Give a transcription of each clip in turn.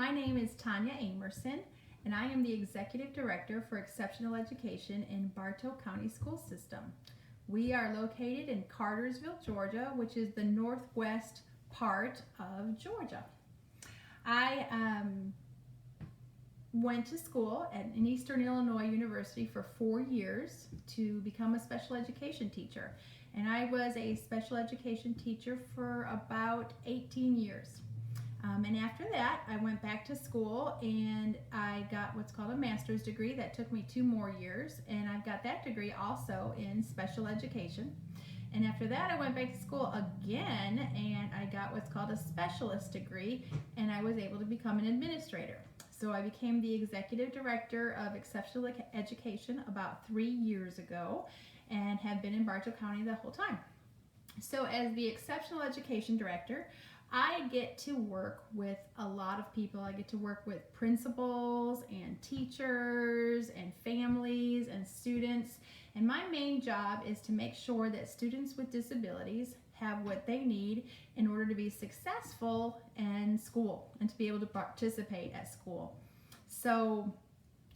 My name is Tanya Amerson, and I am the Executive Director for Exceptional Education in Bartow County School System. We are located in Cartersville, Georgia, which is the northwest part of Georgia. I went to school at an Eastern Illinois University for 4 years to become a special education teacher. And I was a special education teacher for about 18 years. And after that, I went back to school and I got what's called a master's degree. That took me 2 more years, and I've got that degree also in special education. And after that, I went back to school again and I got what's called a specialist degree, and I was able to become an administrator. So I became the executive director of exceptional education about 3 years ago and have been in Bartow County the whole time. So as the exceptional education director, I get to work with a lot of people. I get to work with principals and teachers and families and students. And my main job is to make sure that students with disabilities have what they need in order to be successful in school and to be able to participate at school. So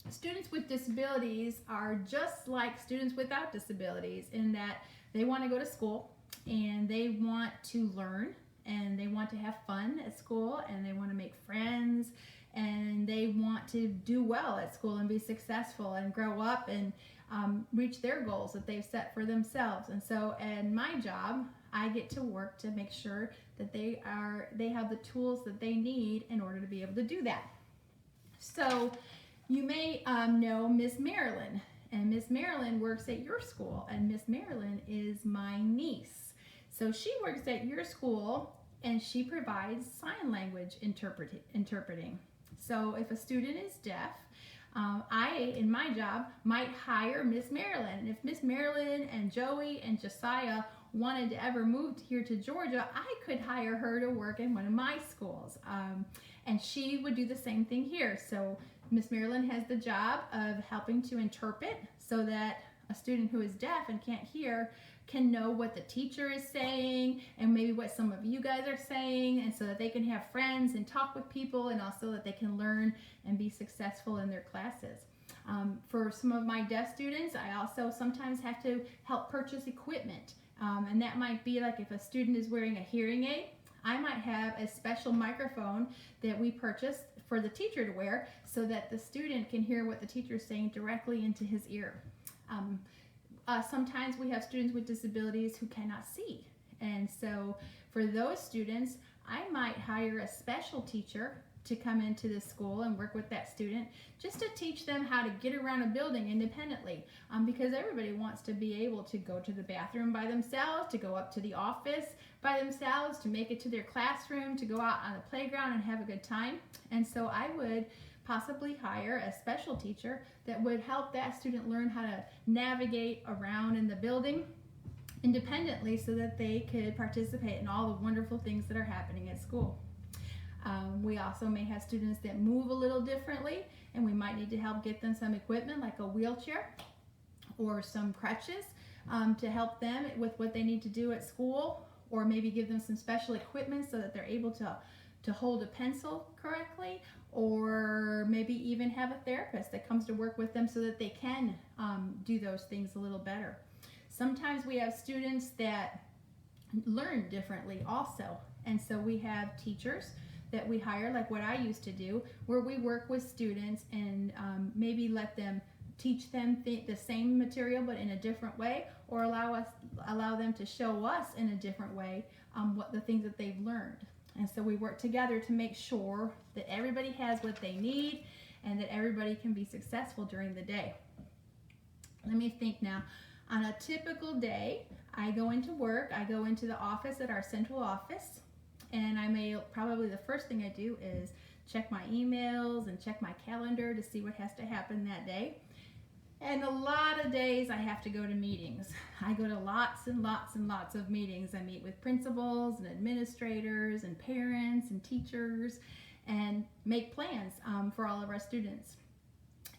students with disabilities are just like students without disabilities in that they want to go to school and they want to learn and they want to have fun at school and they want to make friends and they want to do well at school and be successful and grow up and reach their goals that they've set for themselves. And so in my job, I get to work to make sure that they have the tools that they need in order to be able to do that. So you may know Miss Marilyn, and Miss Marilyn works at your school, and Miss Marilyn is my niece. So she works at your school and she provides sign language interpreting. So if a student is deaf, I, in my job, might hire Miss Marilyn. And if Miss Marilyn and Joey and Josiah wanted to ever move here to Georgia, I could hire her to work in one of my schools. And she would do the same thing here. So Miss Marilyn has the job of helping to interpret so that a student who is deaf and can't hear can know what the teacher is saying and maybe what some of you guys are saying, and so that they can have friends and talk with people, and also that they can learn and be successful in their classes. For some of my deaf students, I also sometimes have to help purchase equipment, and that might be like if a student is wearing a hearing aid, I might have a special microphone that we purchased for the teacher to wear so that the student can hear what the teacher is saying directly into his ear. Sometimes we have students with disabilities who cannot see, and so for those students, I might hire a special teacher to come into the school and work with that student just to teach them how to get around a building independently, because everybody wants to be able to go to the bathroom by themselves, to go up to the office by themselves, to make it to their classroom, to go out on the playground and have a good time. And so I would possibly hire a special teacher that would help that student learn how to navigate around in the building independently so that they could participate in all the wonderful things that are happening at school. We also may have students that move a little differently, and we might need to help get them some equipment like a wheelchair or some crutches to help them with what they need to do at school, or maybe give them some special equipment so that they're able to hold a pencil correctly, or maybe even have a therapist that comes to work with them so that they can do those things a little better. Sometimes we have students that learn differently also, and so we have teachers that we hire, like what I used to do, where we work with students and maybe let them teach them the same material but in a different way, or allow them to show us in a different way what the things that they've learned. And so we work together to make sure that everybody has what they need and that everybody can be successful during the day. Let me think now. On a typical day, I go into work, I go into the office at our central office, and probably the first thing I do is check my emails and check my calendar to see what has to happen that day. And a lot of days I have to go to meetings. I go to lots and lots and lots of meetings. I meet with principals and administrators and parents and teachers and make plans for all of our students.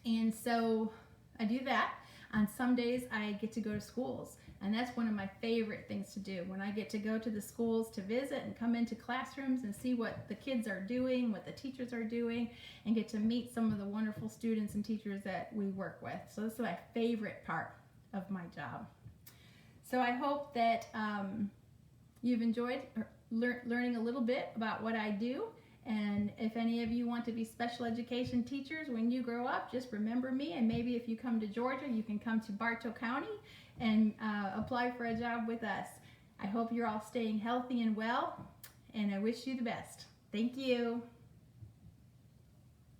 And so I do that. On some days I get to go to schools And that's one of my favorite things to do when I get to go to the schools to visit and come into classrooms and see what the kids are doing, what the teachers are doing, and get to meet some of the wonderful students and teachers that we work with. So this is my favorite part of my job. So I hope that you've enjoyed learning a little bit about what I do. And if any of you want to be special education teachers when you grow up, just remember me. And maybe if you come to Georgia, you can come to Bartow County and apply for a job with us. I hope you're all staying healthy and well, and I wish you the best. Thank you.